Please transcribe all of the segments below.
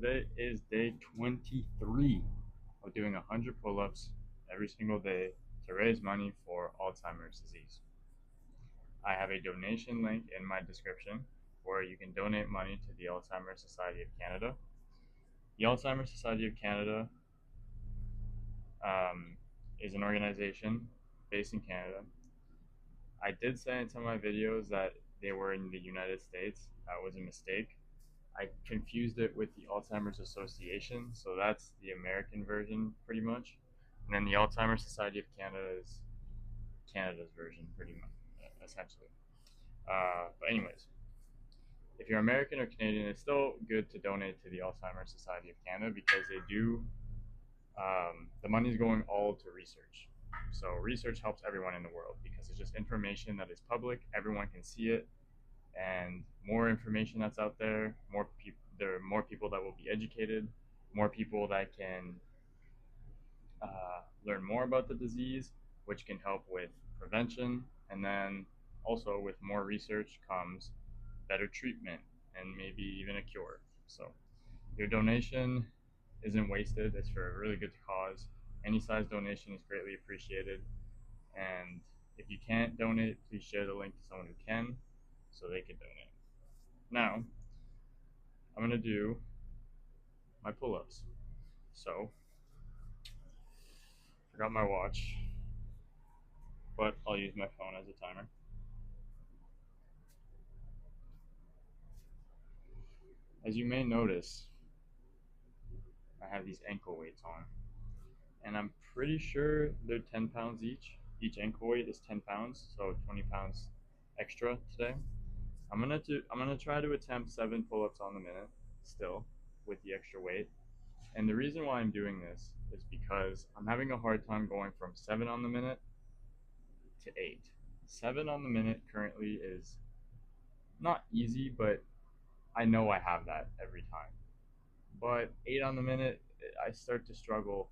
today is day 23 of doing 100 pull-ups every single day to raise money for Alzheimer's disease. I have a donation link in my description where you can donate money to the Alzheimer's Society of Canada. The Alzheimer's Society of Canada is an organization based in Canada. I did say in some of my videos that they were in the United States. That was a mistake. I confused it with the Alzheimer's Association, so that's the American version pretty much. And then the Alzheimer's Society of Canada is Canada's version pretty much, essentially. But anyways, if you're American or Canadian, it's still good to donate to the Alzheimer's Society of Canada because they do, the money's going all to research. So research helps everyone in the world because it's just information that is public, everyone can see it, and more information that's out there, there are more people that will be educated, more people that can learn more about the disease, which can help with prevention, and then also with more research comes better treatment and maybe even a cure. So your donation isn't wasted, it's for a really good cause. Any size donation is greatly appreciated, and if you can't donate, please share the link to someone who can so they can donate. Now, I'm going to do my pull-ups. So, forgot my watch, but I'll use my phone as a timer. As you may notice, I have these ankle weights on, and I'm pretty sure they're 10 pounds each. Each ankle weight is 10 pounds, so 20 pounds extra today. I'm gonna try to attempt 7 pull-ups on the minute still with the extra weight. And the reason why I'm doing this is because I'm having a hard time going from 7 on the minute to 8. 7 on the minute currently is not easy, but I know I have that every time. But 8 on the minute, I start to struggle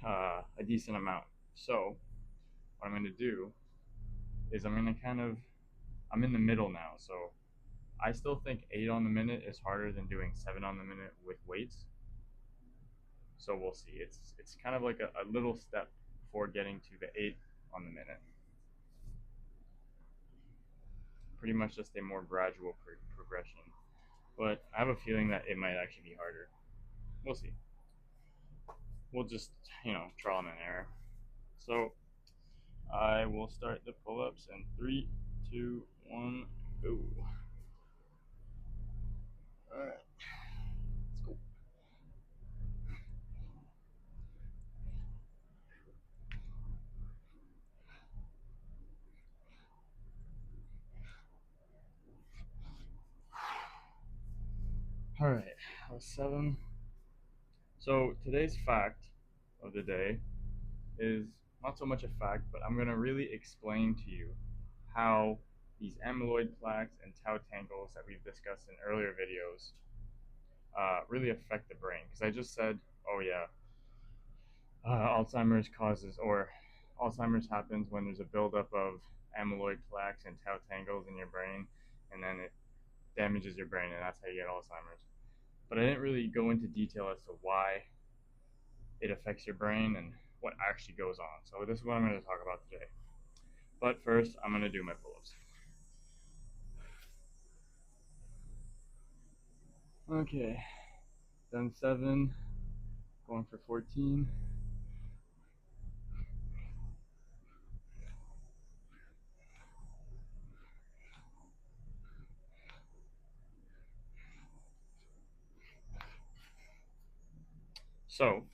a decent amount. So what I'm going to do is I'm in the middle now. So I still think 8 on the minute is harder than doing 7 on the minute with weights. So we'll see. It's kind of like a little step before getting to the 8 on the minute. Pretty much just a more gradual progression. But I have a feeling that it might actually be harder. We'll see. We'll just, trial and error. So I will start the pull-ups in 3, 2, 1, go. Alright, let's go. Alright, that was 7. So today's fact of the day is not so much a fact, but I'm going to really explain to you how these amyloid plaques and tau tangles that we've discussed in earlier videos really affect the brain. Because I just said, oh yeah, Alzheimer's happens when there's a buildup of amyloid plaques and tau tangles in your brain, and then it damages your brain, and that's how you get Alzheimer's. But I didn't really go into detail as to why it affects your brain and what actually goes on. So this is what I'm going to talk about today. But first, I'm going to do my pull-ups. Okay, done 7, going for 14. So,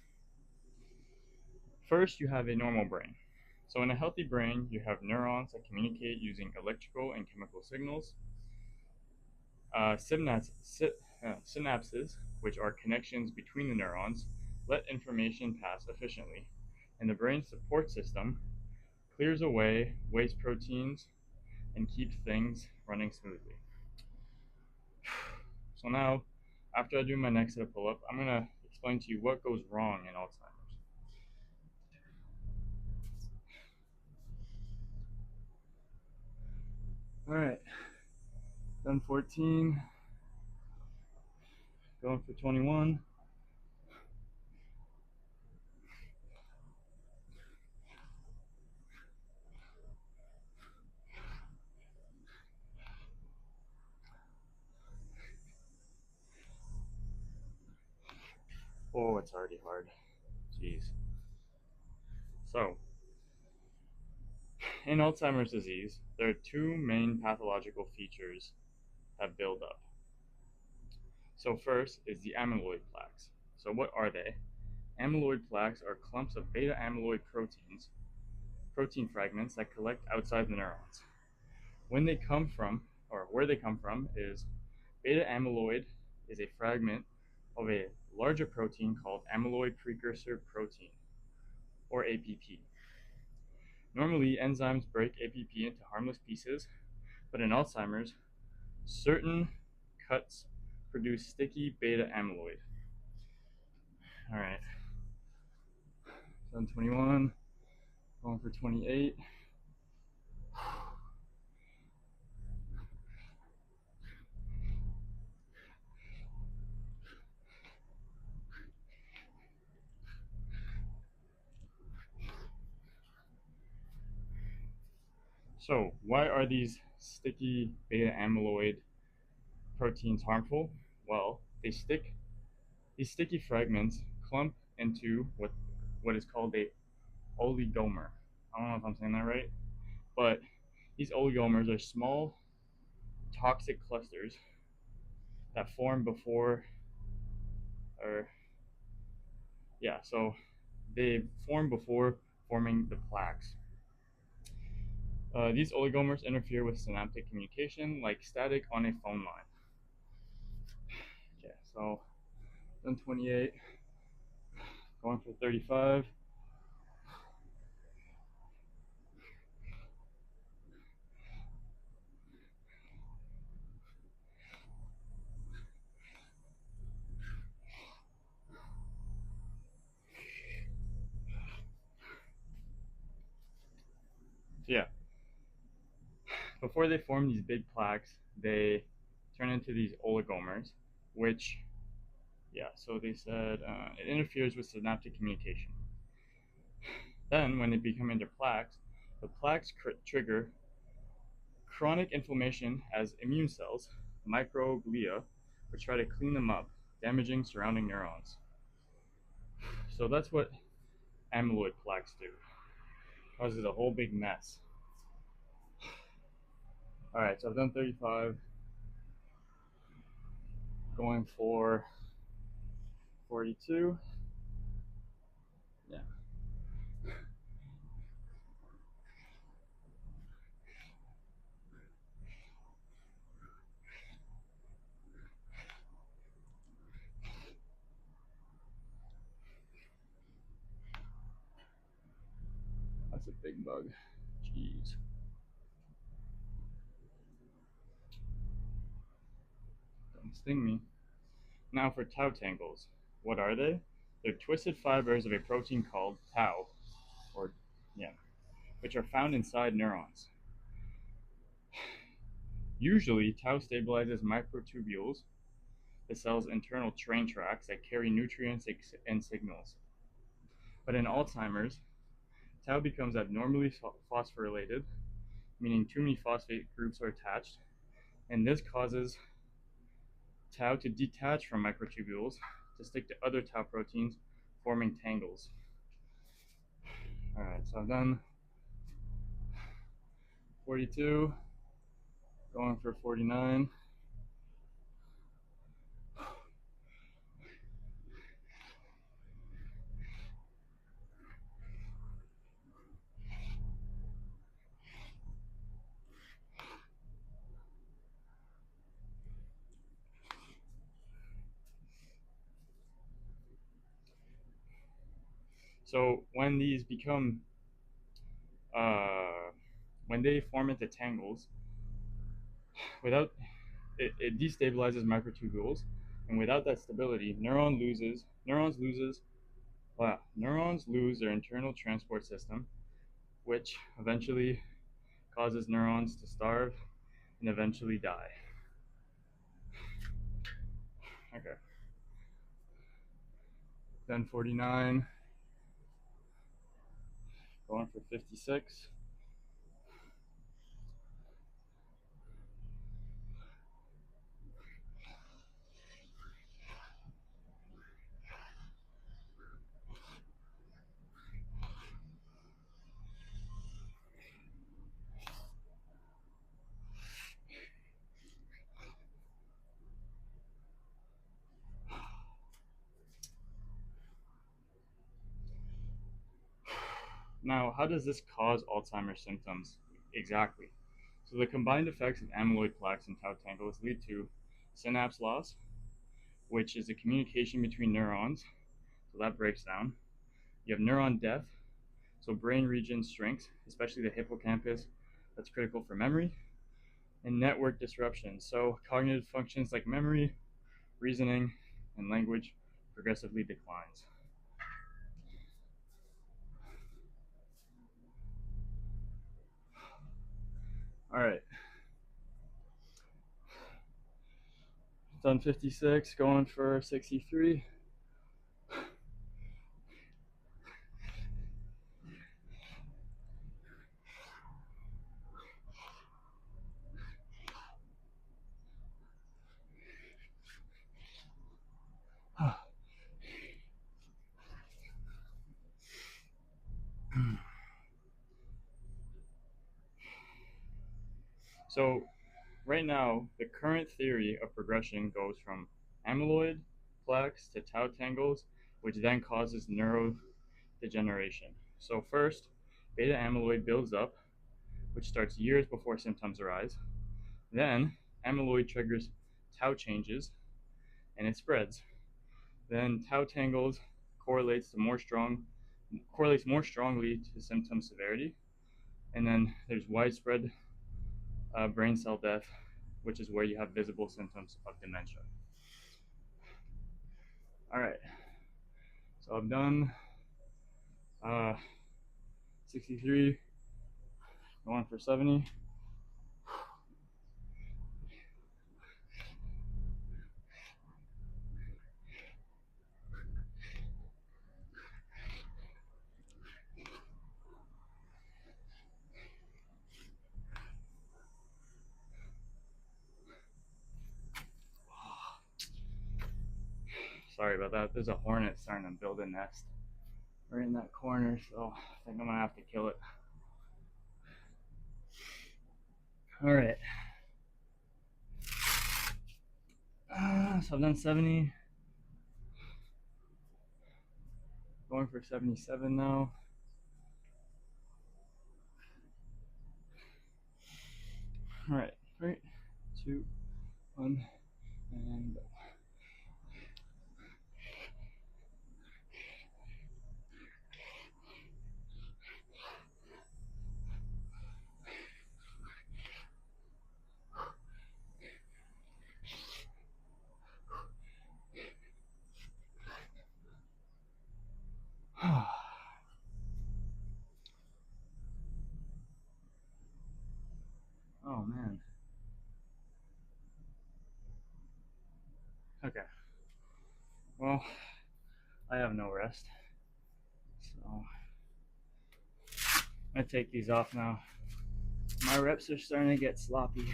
first you have a normal brain. So in a healthy brain, you have neurons that communicate using electrical and chemical signals. Synapses, which are connections between the neurons, let information pass efficiently. And the brain support system clears away waste proteins and keeps things running smoothly. So now, after I do my next set of pull-up, I'm going to explain to you what goes wrong in Alzheimer's. Alright, done 14. Going for 21. Oh, it's already hard. Jeez. So, in Alzheimer's disease, there are two main pathological features that build up. So, first is the amyloid plaques. So, what are they? Amyloid plaques are clumps of beta amyloid protein fragments that collect outside the neurons. When they come from, or where they come from, is beta amyloid is a fragment of a larger protein called amyloid precursor protein, or APP. Normally, enzymes break APP into harmless pieces, but in Alzheimer's, certain cuts produce sticky beta amyloid. All right, done 21, going for 28. So, why are these sticky beta amyloid proteins harmful? Well, these sticky fragments clump into what is called a oligomer. I don't know if I'm saying that right, but these oligomers are small toxic clusters that form before, or yeah, so they form before forming the plaques. These oligomers interfere with synaptic communication like static on a phone line. Okay, so done 28, going for 35. So yeah, before they form these big plaques, they turn into these oligomers, which, yeah, so they said it interferes with synaptic communication. Then, when they become into plaques, the plaques trigger chronic inflammation as immune cells, microglia, which try to clean them up, damaging surrounding neurons. So that's what amyloid plaques do. Causes a whole big mess. All right, so I've done 35. Going for 42. Yeah. That's a big bug. Jeez. Don't sting me. Now for tau tangles. What are they? They're twisted fibers of a protein called tau, or yeah, which are found inside neurons. Usually, tau stabilizes microtubules, the cell's internal train tracks that carry nutrients and signals. But in Alzheimer's, tau becomes abnormally phosphorylated, meaning too many phosphate groups are attached, and this causes tau to detach from microtubules to stick to other tau proteins, forming tangles. All right, so I've done 42, going for 49. So when these become, when they form into tangles, without it destabilizes microtubules, and without that stability, neurons lose their internal transport system, which eventually causes neurons to starve and eventually die. Okay. Then 49. Going for 56. Now, how does this cause Alzheimer's symptoms exactly? So the combined effects of amyloid plaques and tau tangles lead to synapse loss, which is the communication between neurons, so that breaks down. You have neuron death, so brain region shrinks, especially the hippocampus, that's critical for memory, and network disruption, so cognitive functions like memory, reasoning, and language progressively declines. All right. Done 56, going for 63. So right now, the current theory of progression goes from amyloid plaques to tau tangles, which then causes neurodegeneration. So first, beta amyloid builds up, which starts years before symptoms arise. Then amyloid triggers tau changes, and it spreads. Then tau tangles correlates more strongly to symptom severity, and then there's widespread brain cell death, which is where you have visible symptoms of dementia. All right, so I've done 63, going for 70. Sorry about that. There's a hornet starting to build a nest right in that corner, so I think I'm gonna have to kill it. All right. So I've done 70. Going for 77 now. All right. 3, 2, 1, and go. Oh man. Okay. Well, I have no rest, so I'm gonna take these off now. My reps are starting to get sloppy.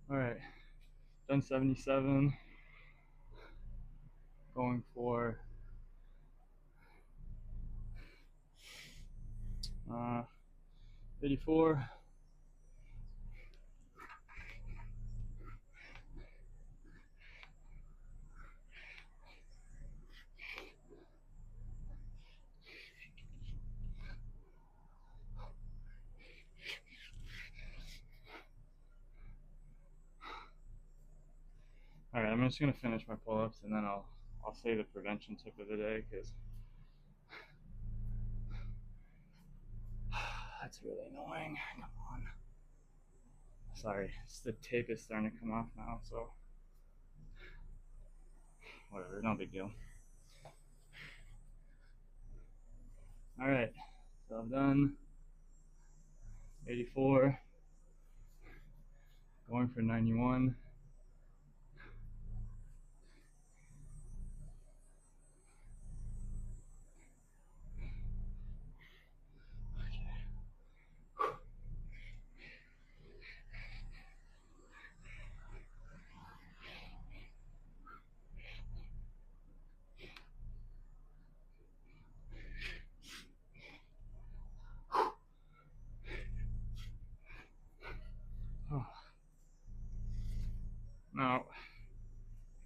All right, done 77. Going for 84. All right, I'm just gonna finish my pull-ups and then I'll say the prevention tip of the day because that's really annoying. Come on. Sorry, the tape is starting to come off now, so whatever, no big deal. All right, so I've done 84, going for 91.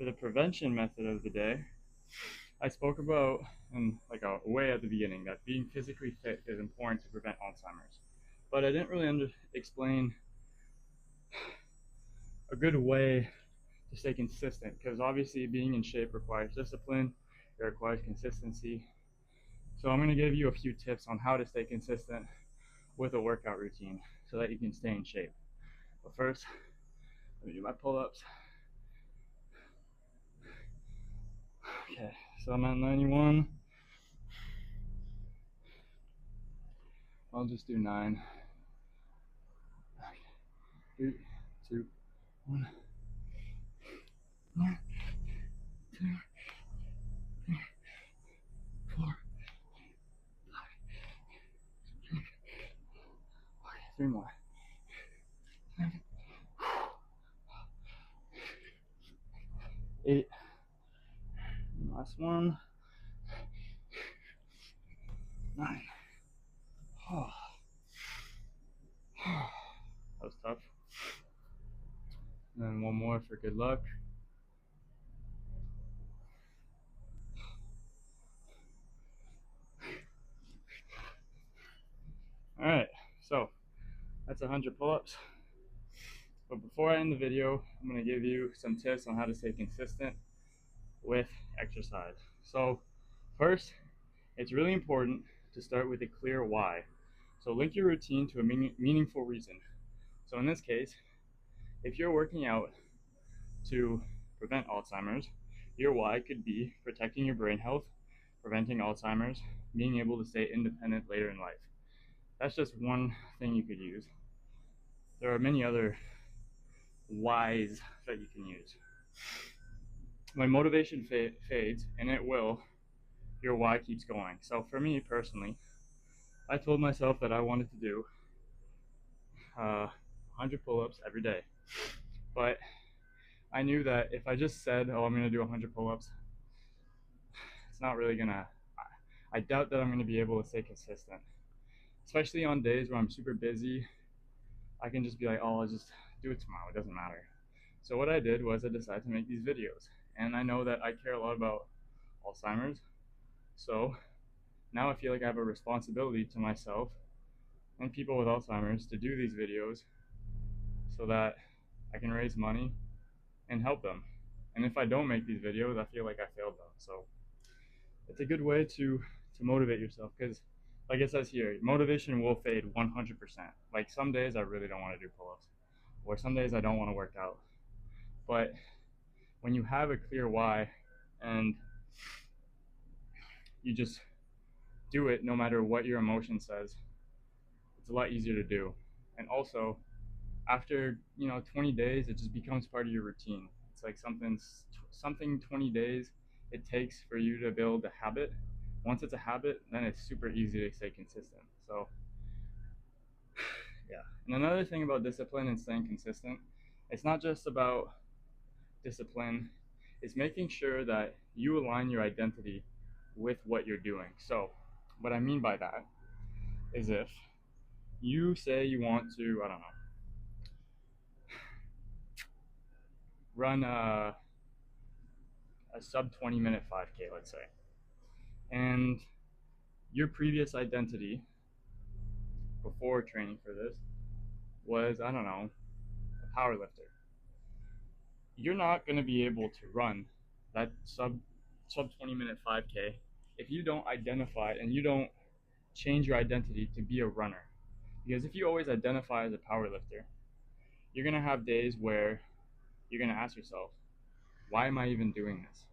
the prevention method of the day, I spoke about in like a way at the beginning that being physically fit is important to prevent Alzheimer's. But I didn't really explain a good way to stay consistent, because obviously being in shape requires discipline, it requires consistency. So I'm going to give you a few tips on how to stay consistent with a workout routine so that you can stay in shape. But first, let me do my pull-ups. Okay, so I'm at 91. I'll just do 9. 3, 2, 1. 1, 2, 3, 4, 5, 6. Okay, 3 more. 7, 8. Last one. 9. Oh. That was tough. And then one more for good luck. Alright, so that's 100 pull-ups. But before I end the video, I'm going to give you some tips on how to stay consistent with exercise. So first, it's really important to start with a clear why. So link your routine to a meaningful reason. So in this case, if you're working out to prevent Alzheimer's, your why could be protecting your brain health, preventing Alzheimer's, being able to stay independent later in life. That's just one thing you could use. There are many other whys that you can use. When motivation fades, and it will, your why keeps going. So for me personally, I told myself that I wanted to do 100 pull-ups every day. But I knew that if I just said, oh, I'm going to do 100 pull-ups, it's not really going to, I doubt that I'm going to be able to stay consistent. Especially on days where I'm super busy, I can just be like, oh, I'll just do it tomorrow, it doesn't matter. So what I did was I decided to make these videos. And I know that I care a lot about Alzheimer's. So now I feel like I have a responsibility to myself and people with Alzheimer's to do these videos so that I can raise money and help them. And if I don't make these videos, I feel like I failed them. So it's a good way to motivate yourself, because like it says here, motivation will fade 100%. Like some days I really don't want to do pull-ups, or some days I don't want to work out. But when you have a clear why and you just do it no matter what your emotion says, it's a lot easier to do. And also, after 20 days, it just becomes part of your routine. It's like something 20 days it takes for you to build a habit. Once it's a habit, then it's super easy to stay consistent. So yeah. And another thing about discipline and staying consistent, it's not just about discipline, it's making sure that you align your identity with what you're doing. So what I mean by that is, if you say you want to, I don't know, run a sub 20-minute 5K, let's say, and your previous identity before training for this was, I don't know, a power lifter, you're not going to be able to run that sub 20-minute 5K if you don't identify and you don't change your identity to be a runner. Because if you always identify as a power lifter, you're going to have days where you're going to ask yourself, why am I even doing this?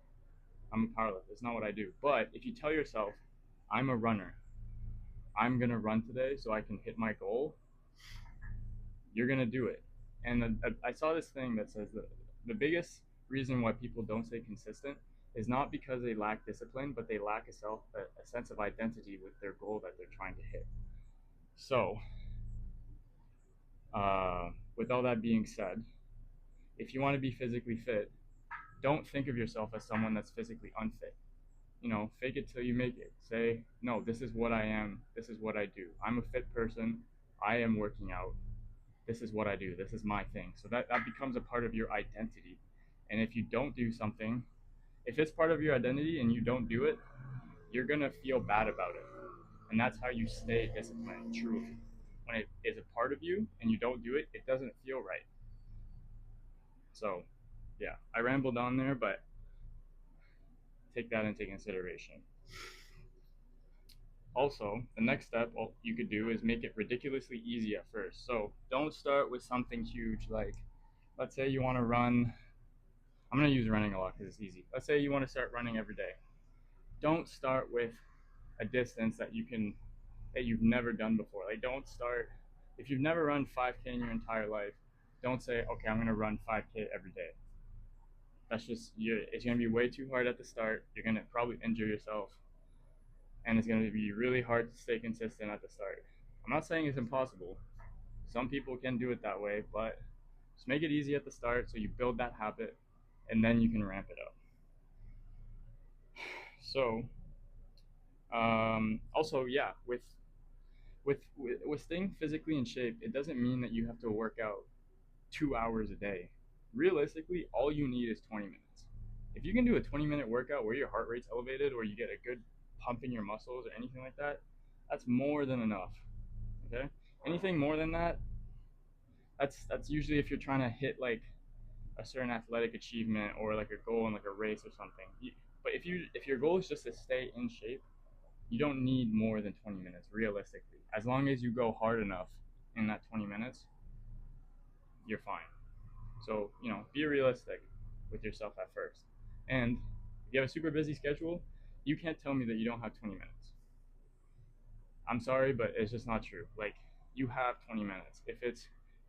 I'm a powerlifter, it's not what I do. But if you tell yourself, I'm a runner, I'm going to run today so I can hit my goal, you're going to do it. And I saw this thing that says that the biggest reason why people don't stay consistent is not because they lack discipline, but they lack a sense of identity with their goal that they're trying to hit. So, with all that being said, if you want to be physically fit, don't think of yourself as someone that's physically unfit. Fake it till you make it. Say, no, this is what I am. This is what I do. I'm a fit person. I am working out. This is what I do. This is my thing. So that becomes a part of your identity. And if you don't do something, if it's part of your identity and you don't do it, you're gonna feel bad about it. And that's how you stay disciplined, truly. When it is a part of you and you don't do it, it doesn't feel right. So, yeah, I rambled on there, but take that into consideration. Also, the next step you could do is make it ridiculously easy at first. So, don't start with something huge like, let's say you want to run. I'm going to use running a lot because it's easy. Let's say you want to start running every day. Don't start with a distance that you've never done before. Like, don't start if you've never run 5K in your entire life. Don't say, okay, I'm going to run 5K every day. That's just it's going to be way too hard at the start. You're going to probably injure yourself, and it's going to be really hard to stay consistent at the start. I'm not saying it's impossible. Some people can do it that way, but just make it easy at the start so you build that habit, and then you can ramp it up. So, also, yeah, with staying physically in shape, it doesn't mean that you have to work out 2 hours a day. Realistically, all you need is 20 minutes. If you can do a 20-minute workout where your heart rate's elevated or you get a good pump in your muscles or anything like that, that's more than enough. Okay? Anything more than that, that's usually if you're trying to hit like a certain athletic achievement or like a goal in like a race or something. But if your goal is just to stay in shape, you don't need more than 20 minutes realistically. As long as you go hard enough in that 20 minutes, you're fine. So, be realistic with yourself at first. And if you have a super busy schedule, you can't tell me that you don't have 20 minutes. I'm sorry, but it's just not true. Like, you have 20 minutes. If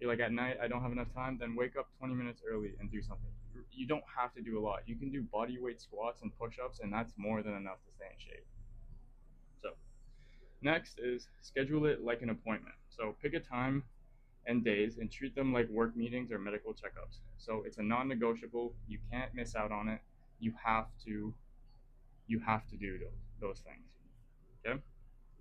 you're like at night, I don't have enough time, then wake up 20 minutes early and do something. You don't have to do a lot. You can do body weight squats and push ups, and that's more than enough to stay in shape. So, next is schedule it like an appointment. So, pick a time and days and treat them like work meetings or medical checkups. So it's a non-negotiable. You can't miss out on it. You have to do those things. Okay?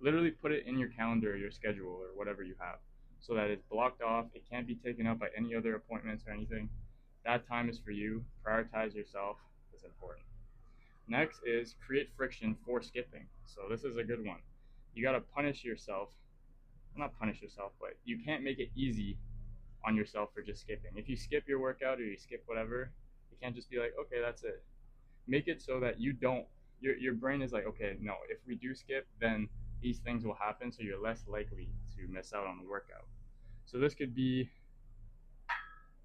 Literally put it in your calendar or your schedule or whatever you have so that it's blocked off. It can't be taken up by any other appointments or anything. That time is for you. Prioritize yourself. It's important. Next is create friction for skipping. So this is a good one. You got to punish yourself. Not punish yourself, but you can't make it easy on yourself for just skipping. If you skip your workout or you skip whatever, you can't just be like, okay, that's it. Make it so that you don't. Your brain is like, okay, no. If we do skip, then these things will happen, so you're less likely to miss out on the workout. So this could be,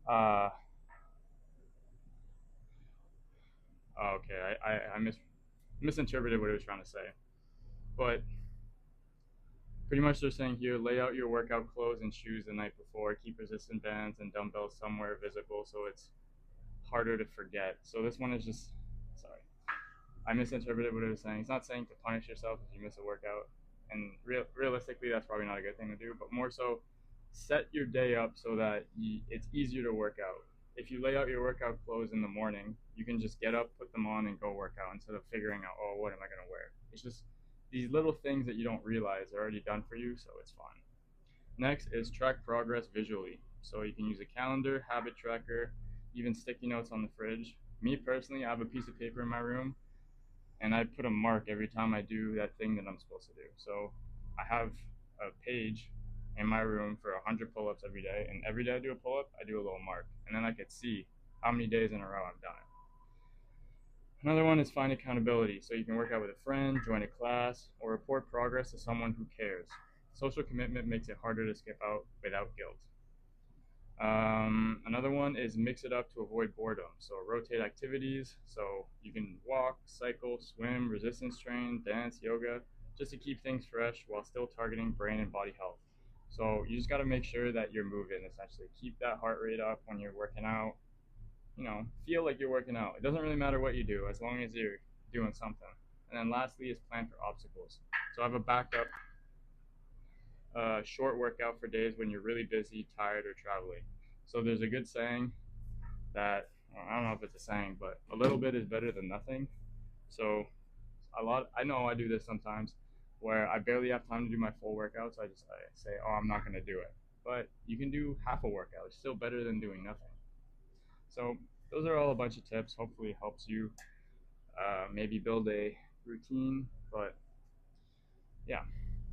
okay, I misinterpreted what it was trying to say, but pretty much they're saying here, lay out your workout clothes and shoes the night before. Keep resistant bands and dumbbells somewhere visible so it's harder to forget. So this one is just, sorry, I misinterpreted what it was saying. It's not saying to punish yourself if you miss a workout. And realistically, that's probably not a good thing to do, but more so set your day up so that it's easier to work out. If you lay out your workout clothes in the morning, you can just get up, put them on, and go work out instead of figuring out, oh, what am I going to wear? It's just these little things that you don't realize are already done for you, so it's fine. Next is track progress visually. So you can use a calendar, habit tracker, even sticky notes on the fridge. Me personally, I have a piece of paper in my room and I put a mark every time I do that thing that I'm supposed to do. So I have a page in my room for 100 pull-ups every day, and every day I do a pull-up, I do a little mark, and then I could see how many days in a row I've done it. Another one is find accountability. So you can work out with a friend, join a class, or report progress to someone who cares. Social commitment makes it harder to skip out without guilt. Another one is mix it up to avoid boredom. So rotate activities. So you can walk, cycle, swim, resistance train, dance, yoga, just to keep things fresh while still targeting brain and body health. So you just got to make sure that you're moving, essentially. Keep that heart rate up when you're working out. Feel like you're working out. It doesn't really matter what you do as long as you're doing something. And then lastly is plan for obstacles. So I have a backup short workout for days when you're really busy, tired, or traveling. So there's a good saying that, I don't know if it's a saying, but a little bit is better than nothing. So I know I do this sometimes where I barely have time to do my full workout, so I say, oh, I'm not going to do it. But you can do half a workout. It's still better than doing nothing. So those are all a bunch of tips. Hopefully, it helps you maybe build a routine. But yeah,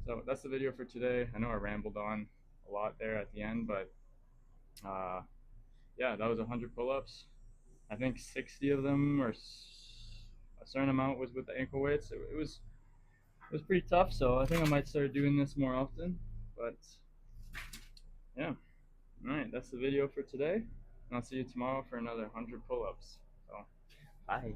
so that's the video for today. I know I rambled on a lot there at the end, but uh, yeah, that was 100 pull-ups. I think 60 of them, or a certain amount, was with the ankle weights. It was pretty tough, so I think I might start doing this more often. But yeah, all right, that's the video for today. And I'll see you tomorrow for another 100 pull-ups. So bye.